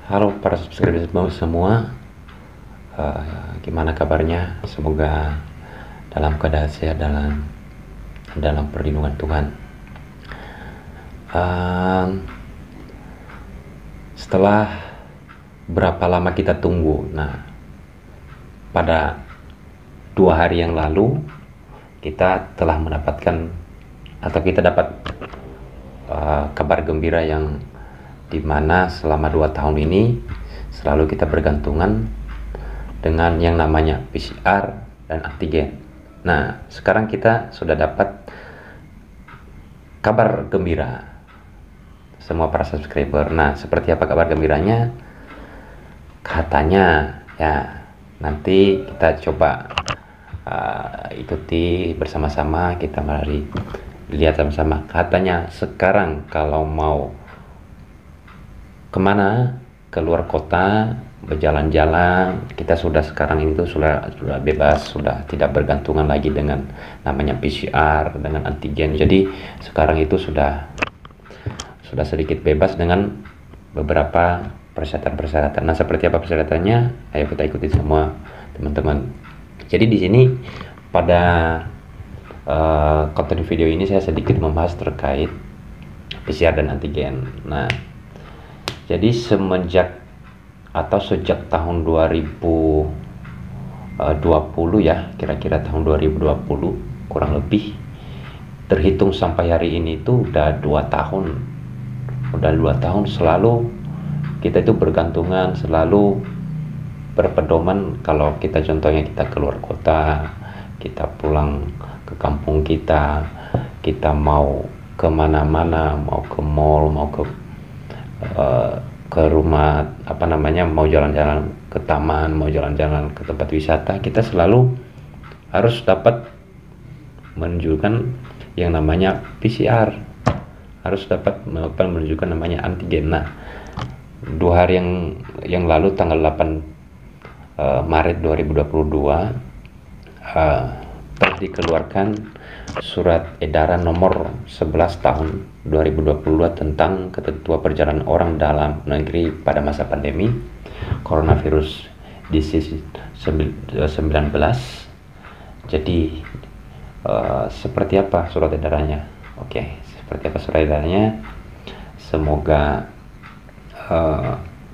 Halo para subscriber semua, gimana kabarnya? Semoga dalam keadaan sehat dalam perlindungan Tuhan. Setelah berapa lama kita tunggu, pada 2 hari yang lalu kita telah mendapatkan atau kita dapat kabar gembira yang dimana selama 2 tahun ini selalu kita bergantungan dengan yang namanya PCR dan antigen. Nah, sekarang kita sudah dapat kabar gembira semua para subscriber. Nah, seperti apa kabar gembiranya? Katanya ya, nanti kita coba ikuti bersama-sama, kita mari lihat sama-sama. Katanya sekarang kalau mau kemana, keluar kota, berjalan-jalan, kita sekarang ini sudah bebas, sudah tidak bergantungan lagi dengan namanya PCR, dengan antigen. Jadi sekarang itu sudah sedikit bebas dengan beberapa persyaratan. Nah, seperti apa persyaratannya? Ayo kita ikuti semua, teman-teman. Jadi di sini pada konten video ini saya sedikit membahas terkait PCR dan antigen. Nah, jadi sejak tahun 2020 ya, kira-kira tahun 2020 kurang lebih, terhitung sampai hari ini itu udah 2 tahun selalu kita itu bergantungan, selalu berpedoman. Kalau kita contohnya kita keluar kota, kita pulang ke kampung kita mau kemana-mana, mau ke mall, mau ke rumah mau jalan-jalan ke taman, mau jalan-jalan ke tempat wisata, kita selalu harus dapat menunjukkan yang namanya PCR, harus dapat menunjukkan namanya antigen. Nah, 2 hari yang lalu tanggal 8 Maret 2022 telah dikeluarkan surat edaran nomor 11 tahun 2022 tentang ketentuan perjalanan orang dalam negeri pada masa pandemi coronavirus disease 19. Jadi seperti apa surat edarannya? Oke, seperti apa surat edarannya? Semoga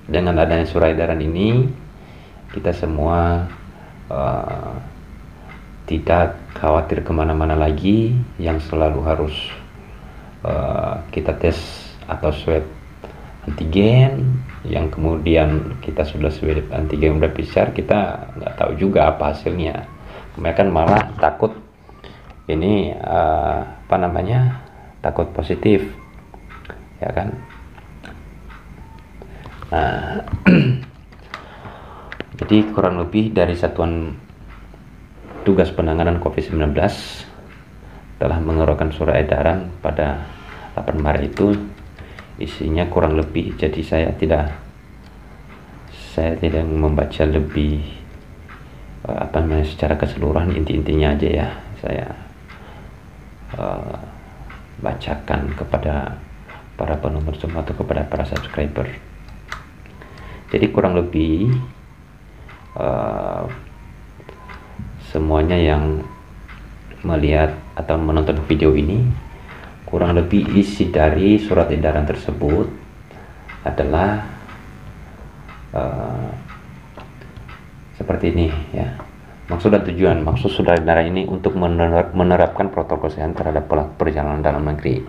dengan adanya surat edaran ini kita semua tidak khawatir kemana-mana lagi, yang selalu harus kita tes atau swab antigen, yang kemudian kita sudah swab antigen udah PCR, kita nggak tahu juga apa hasilnya. Mereka malah takut ini takut positif, ya kan? Nah, jadi kurang lebih dari Satuan Tugas Penanganan COVID-19 telah mengeluarkan surat edaran pada 8 Maret itu, isinya kurang lebih, jadi saya tidak membaca lebih secara keseluruhan, inti-intinya aja ya saya bacakan kepada para penonton semua atau kepada para subscriber. Jadi kurang lebih semuanya yang melihat atau menonton video ini, kurang lebih isi dari surat edaran tersebut adalah seperti ini ya. Maksud surat edaran ini untuk menerapkan protokol kesehatan terhadap pelaku perjalanan dalam negeri.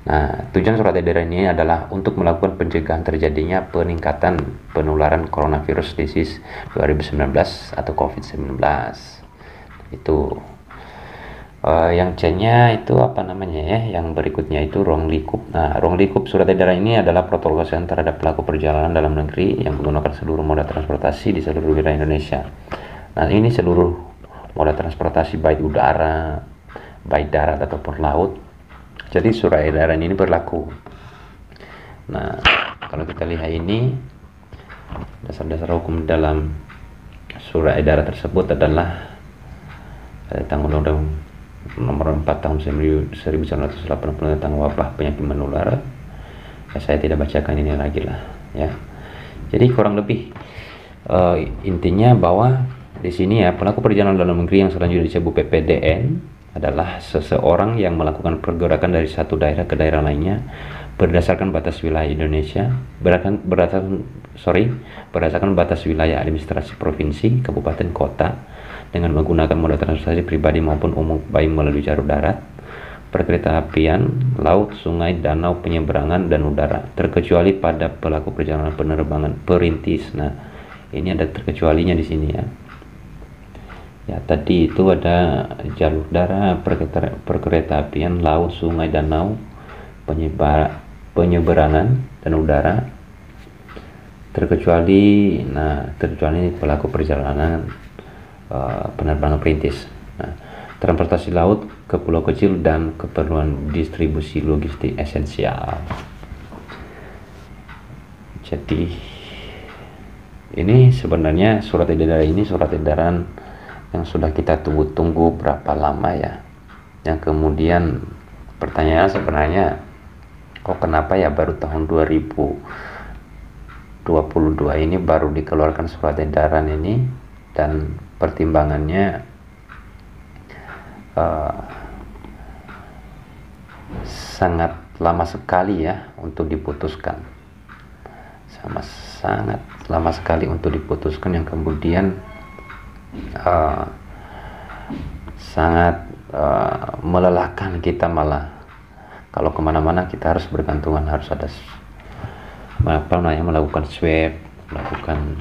Nah, tujuan surat edaran ini adalah untuk melakukan pencegahan terjadinya peningkatan penularan coronavirus disease 2019 atau COVID-19. Itu yang C-nya itu yang berikutnya itu ruang lingkup. Nah, ruang lingkup surat edaran ini adalah protokol kesehatan terhadap pelaku perjalanan dalam negeri yang menggunakan seluruh moda transportasi di seluruh wilayah Indonesia. Nah, ini seluruh moda transportasi, baik udara, baik darat ataupun laut. Jadi surat edaran ini berlaku. Nah, kalau kita lihat ini, dasar-dasar hukum dalam surat edaran tersebut adalah tentang Undang-Undang Nomor 4 Tahun 1980 tentang wabah penyakit menular. Ya, saya tidak bacakan ini lagi lah ya. Jadi kurang lebih intinya bahwa di sini ya, pelaku perjalanan dalam negeri yang selanjutnya disebut PPDN adalah seseorang yang melakukan pergerakan dari satu daerah ke daerah lainnya berdasarkan batas wilayah Indonesia, berdasarkan batas wilayah administrasi provinsi, kabupaten, kota, dengan menggunakan moda transportasi pribadi maupun umum, baik melalui jalur darat, perkeretaapian, laut, sungai, danau, penyeberangan, dan udara, terkecuali pada pelaku perjalanan penerbangan perintis. Nah, ini ada terkecualinya di sini ya. Ya, tadi itu ada jalur darat, perkeretaapian, laut, sungai, danau, penyeberangan, dan udara, terkecuali pelaku perjalanan penerbangan perintis. Nah, transportasi laut ke pulau kecil dan keperluan distribusi logistik esensial. Jadi ini sebenarnya surat edaran yang sudah kita tunggu-tunggu berapa lama ya, yang kemudian pertanyaan sebenarnya, kok kenapa ya baru tahun 2022 ini baru dikeluarkan surat edaran ini, dan pertimbangannya sangat lama sekali ya untuk diputuskan, sangat lama sekali untuk diputuskan, yang kemudian sangat melelahkan kita. Malah kalau kemana-mana kita harus bergantungan, harus ada melakukan swab, melakukan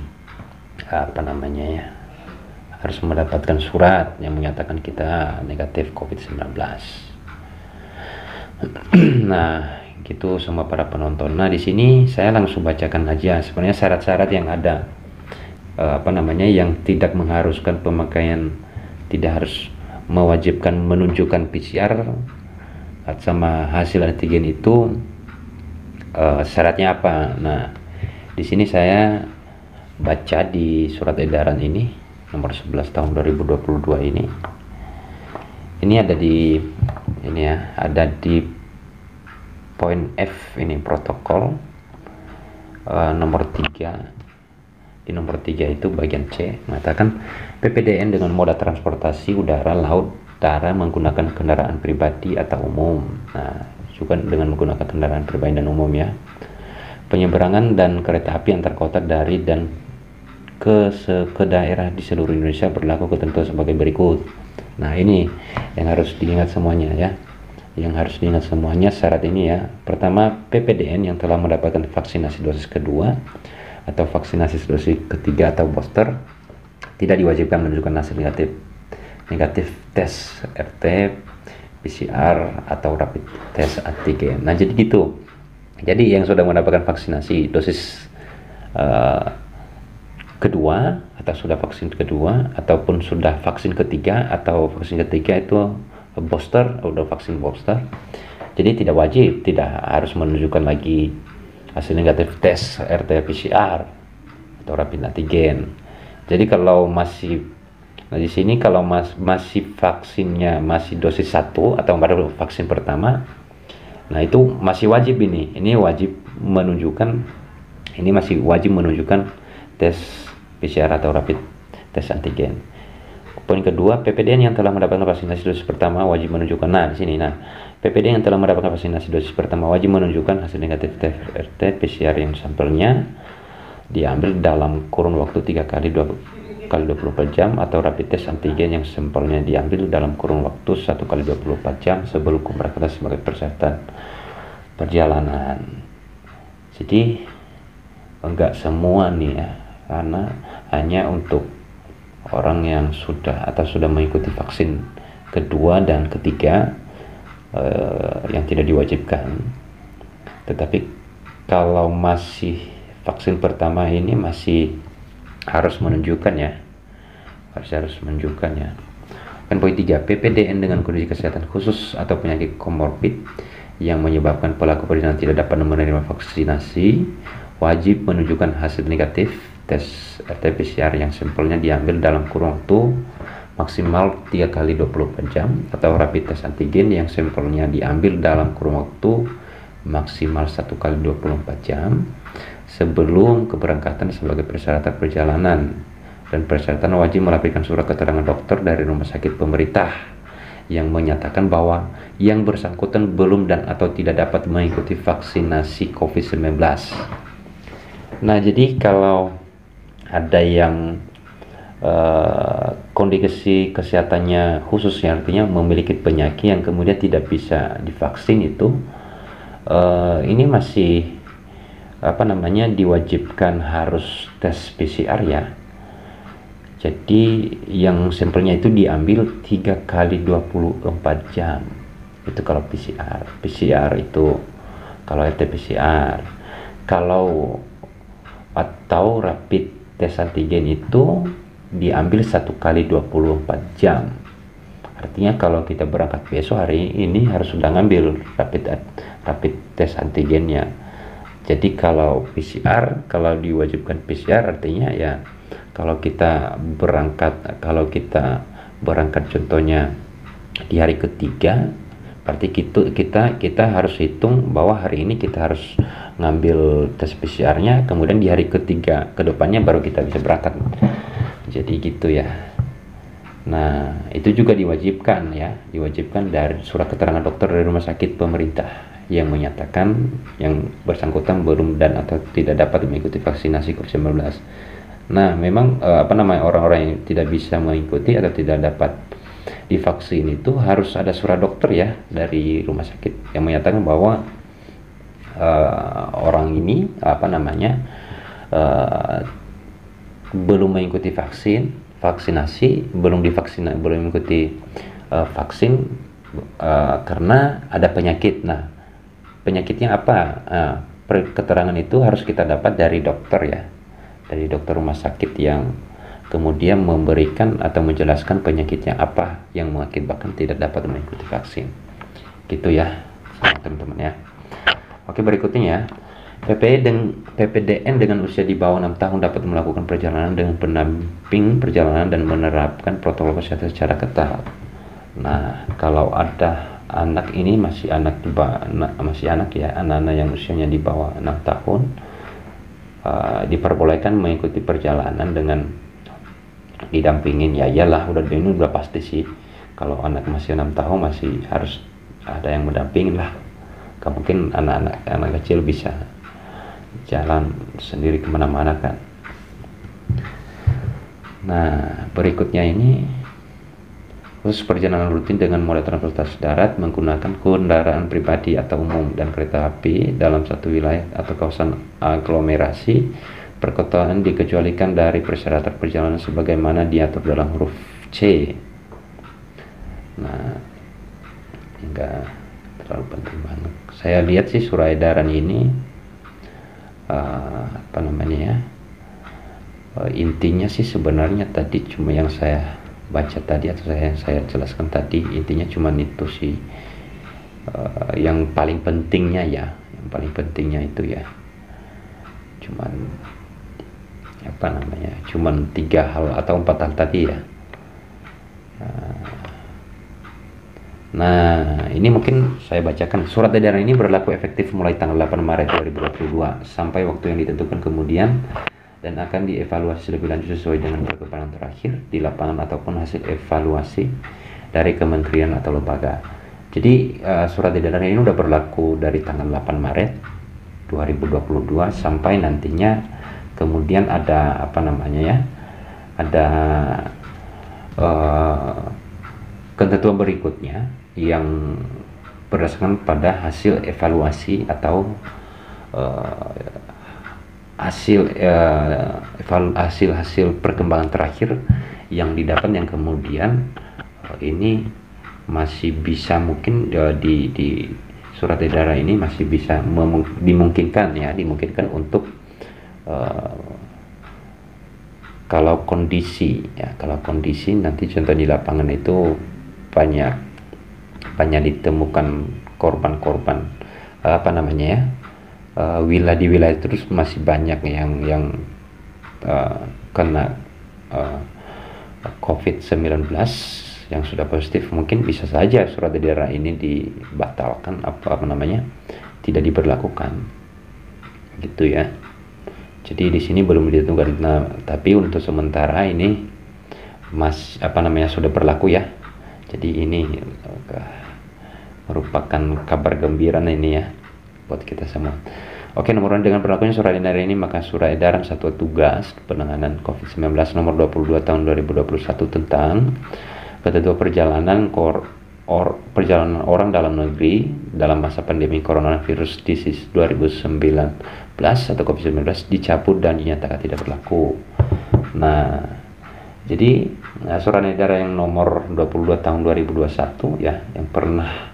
harus mendapatkan surat yang menyatakan kita negatif COVID-19. Nah, gitu semua para penonton. Nah, di sini saya langsung bacakan aja sebenarnya syarat-syarat yang ada, yang tidak mengharuskan pemakaian, tidak harus mewajibkan menunjukkan PCR sama hasil antigen itu, syaratnya apa. Nah, di sini saya baca di surat edaran ini nomor 11 tahun 2022 ini. Ini ada di poin F ini, protokol nomor 3. Di nomor 3 itu bagian C mengatakan PPDN dengan moda transportasi udara, laut, darat menggunakan kendaraan pribadi atau umum. Nah, juga dengan menggunakan kendaraan pribadi dan umum ya. Penyeberangan dan kereta api antar kota dari dan ke daerah di seluruh Indonesia berlaku ketentuan sebagai berikut. Nah, ini yang harus diingat semuanya ya. Yang harus diingat semuanya syarat ini ya. Pertama, PPDN yang telah mendapatkan vaksinasi dosis kedua atau vaksinasi dosis ketiga atau booster tidak diwajibkan menunjukkan hasil negatif tes RT, PCR atau rapid test antigen. Nah, jadi gitu. Jadi yang sudah mendapatkan vaksinasi dosis kedua atau sudah vaksin kedua ataupun sudah vaksin ketiga atau vaksin ketiga itu booster, udah vaksin booster, jadi tidak harus menunjukkan lagi hasil negatif tes RT PCR atau rapid antigen. Jadi kalau masih di sini kalau masih vaksinnya masih dosis 1 atau baru vaksin pertama, nah itu masih wajib ini wajib menunjukkan, ini masih wajib menunjukkan tes PCR atau rapid tes antigen. Poin kedua, PPDN yang telah mendapatkan vaksinasi dosis pertama wajib menunjukkan. Nah, di sini PPDN yang telah mendapatkan vaksinasi dosis pertama wajib menunjukkan hasil negatif tes RT PCR yang sampelnya diambil dalam kurun waktu 3 kali 24 jam atau rapid test antigen yang sampelnya diambil dalam kurun waktu 1 kali 24 jam sebelum keberangkatan sebagai persyaratan perjalanan. Jadi enggak semua nih ya, karena hanya untuk orang yang sudah mengikuti vaksin kedua dan ketiga yang tidak diwajibkan. Tetapi kalau masih vaksin pertama ini masih harus menunjukkan ya, harus menunjukkan ya. Dan poin 3, PPDN dengan kondisi kesehatan khusus atau penyakit komorbid yang menyebabkan pelaku perjalanan tidak dapat menerima vaksinasi wajib menunjukkan hasil negatif tes RT-PCR yang sampelnya diambil dalam kurun waktu maksimal 3 kali 24 jam atau rapid test antigen yang sampelnya diambil dalam kurun waktu maksimal 1 kali 24 jam sebelum keberangkatan sebagai persyaratan perjalanan, dan persyaratan wajib melampirkan surat keterangan dokter dari rumah sakit pemerintah yang menyatakan bahwa yang bersangkutan belum dan atau tidak dapat mengikuti vaksinasi COVID-19. Nah, jadi kalau ada yang kondisi kesehatannya khusus, yang artinya memiliki penyakit yang kemudian tidak bisa divaksin, itu ini masih diwajibkan harus tes PCR ya. Jadi yang sampelnya itu diambil 3 kali 24 jam. Itu kalau PCR. PCR itu kalau RT-PCR. Kalau atau rapid tes antigen itu diambil 1 kali 24 jam. Artinya kalau kita berangkat besok hari ini harus sudah ngambil rapid tes antigennya. Jadi kalau PCR, kalau diwajibkan PCR artinya ya kalau kita berangkat contohnya di hari ketiga, berarti kita harus hitung bahwa hari ini kita harus ngambil tes PCR-nya, kemudian di hari ketiga kedepannya baru kita bisa berangkat. Jadi gitu ya. Nah, itu juga diwajibkan dari surat keterangan dokter dari rumah sakit pemerintah yang menyatakan yang bersangkutan belum dan atau tidak dapat mengikuti vaksinasi COVID-19. Nah, memang orang-orang yang tidak bisa mengikuti atau tidak dapat divaksin itu harus ada surat dokter ya dari rumah sakit yang menyatakan bahwa orang ini belum mengikuti vaksinasi, belum mengikuti vaksin karena ada penyakit. Nah, penyakitnya apa? Keterangan itu harus kita dapat dari dokter ya, dari dokter rumah sakit yang kemudian memberikan atau menjelaskan penyakitnya apa yang mengakibatkan tidak dapat mengikuti vaksin. Gitu ya, teman-teman ya. Oke, berikutnya ya. PPDN dengan usia di bawah 6 tahun dapat melakukan perjalanan dengan pendamping perjalanan dan menerapkan protokol kesehatan secara ketat. Nah, kalau ada anak ini masih anak ya, anak-anak yang usianya di bawah 6 tahun diperbolehkan mengikuti perjalanan dengan didampingin. Ya iyalah, ini udah pasti sih. Kalau anak masih 6 tahun masih harus ada yang mendampingin lah. Gak mungkin anak kecil bisa jalan sendiri kemana-mana kan. Nah, berikutnya ini khusus perjalanan rutin dengan moda transportasi darat menggunakan kendaraan pribadi atau umum dan kereta api dalam satu wilayah atau kawasan aglomerasi perkotaan dikecualikan dari persyaratan perjalanan sebagaimana diatur dalam huruf C. Nah, enggak terlalu penting banget. Saya lihat sih surat edaran ini intinya sih sebenarnya tadi cuma yang saya baca tadi atau yang saya jelaskan tadi, intinya cuma itu sih. Yang paling pentingnya itu ya cuman 3 hal atau 4 hal tadi ya. Nah, ini mungkin saya bacakan. Surat edaran ini berlaku efektif mulai tanggal 8 Maret 2022 sampai waktu yang ditentukan kemudian, dan akan dievaluasi lebih lanjut sesuai dengan perkembangan terakhir di lapangan ataupun hasil evaluasi dari kementerian atau lembaga. Jadi surat edaran ini udah berlaku dari tanggal 8 Maret 2022 sampai nantinya kemudian ada ketentuan berikutnya yang berdasarkan pada hasil evaluasi atau hasil perkembangan terakhir yang didapat, yang kemudian ini masih bisa mungkin di surat edaran ini masih bisa dimungkinkan untuk kalau kondisi nanti contoh di lapangan itu banyak ditemukan korban-korban di wilayah terus masih banyak yang kena COVID-19 yang sudah positif, mungkin bisa saja surat edaran ini dibatalkan tidak diberlakukan. gitu ya. Jadi di sini belum ditentukan, nah, tapi untuk sementara ini sudah berlaku ya. Jadi ini merupakan kabar gembira ini ya buat kita semua. Oke, nomor dengan berlakunya surat edaran ini, maka surat edaran Satuan Tugas Penanganan COVID-19 nomor 22 tahun 2021 tentang ketentuan perjalanan orang dalam negeri dalam masa pandemi coronavirus disease 2019 atau COVID-19 dicabut dan dinyatakan tidak berlaku. Nah, jadi surat edaran yang nomor 22 tahun 2021 ya, yang pernah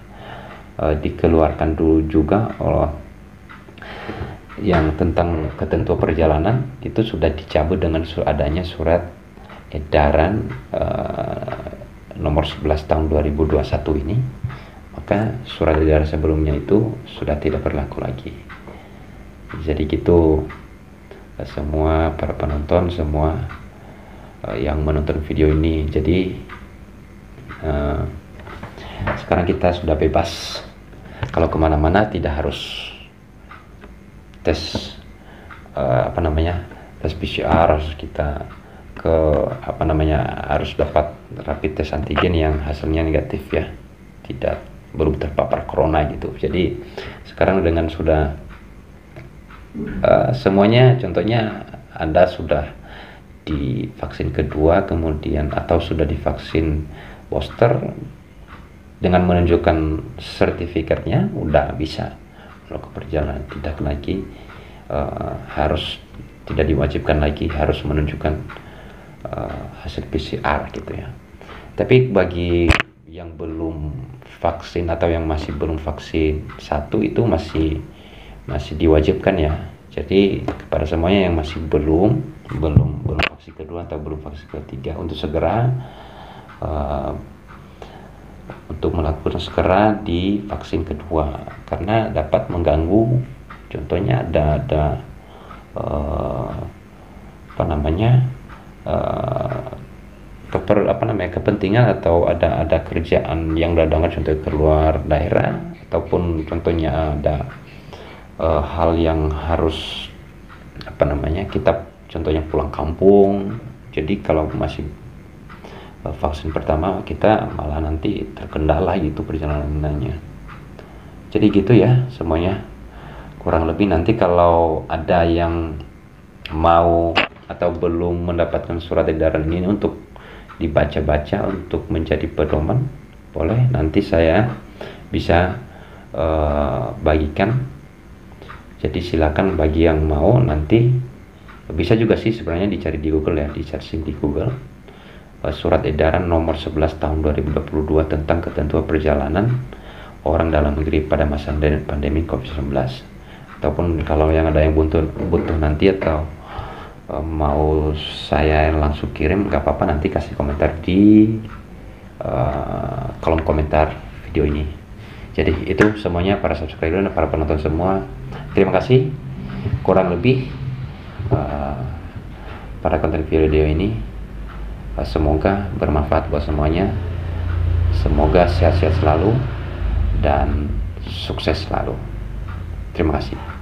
dikeluarkan dulu juga oleh yang tentang ketentuan perjalanan itu sudah dicabut dengan adanya surat edaran nomor 11 tahun 2021 ini, maka surat edaran sebelumnya itu sudah tidak berlaku lagi. Jadi gitu semua para penonton, semua yang menonton video ini. Jadi sekarang kita sudah bebas, kalau kemana-mana tidak harus tes tes PCR, harus kita harus dapat rapid test antigen yang hasilnya negatif ya, belum terpapar corona gitu. Jadi sekarang dengan sudah semuanya, contohnya Anda sudah divaksin kedua kemudian atau sudah divaksin booster, dengan menunjukkan sertifikatnya udah bisa melakukan perjalanan, tidak lagi tidak diwajibkan lagi harus menunjukkan hasil PCR gitu ya. Tapi bagi yang belum vaksin atau yang masih belum vaksin satu itu masih diwajibkan ya. Jadi kepada semuanya yang masih belum vaksin kedua atau belum vaksin ketiga untuk segera di vaksin kedua, karena dapat mengganggu, contohnya ada kepentingan atau ada kerjaan yang dadangan, contohnya keluar daerah, ataupun contohnya ada hal yang harus kita contohnya pulang kampung. Jadi kalau masih vaksin pertama kita malah nanti terkendala gitu perjalanannya. Jadi gitu ya semuanya, kurang lebih. Nanti kalau ada yang mau atau belum mendapatkan surat edaran ini untuk dibaca-baca untuk menjadi pedoman, boleh nanti saya bisa bagikan. Jadi silakan bagi yang mau, nanti bisa juga sih sebenarnya dicari di Google ya, di searching di Google surat edaran nomor 11 tahun 2022 tentang ketentuan perjalanan orang dalam negeri pada masa pandemi COVID-19. Ataupun kalau yang ada yang butuh nanti atau mau saya langsung kirim, nggak apa-apa, nanti kasih komentar di kolom komentar video ini. Jadi itu semuanya para subscriber dan para penonton semua, terima kasih. Kurang lebih pada konten video ini semoga bermanfaat buat semuanya. Semoga sehat-sehat selalu dan sukses selalu. Terima kasih.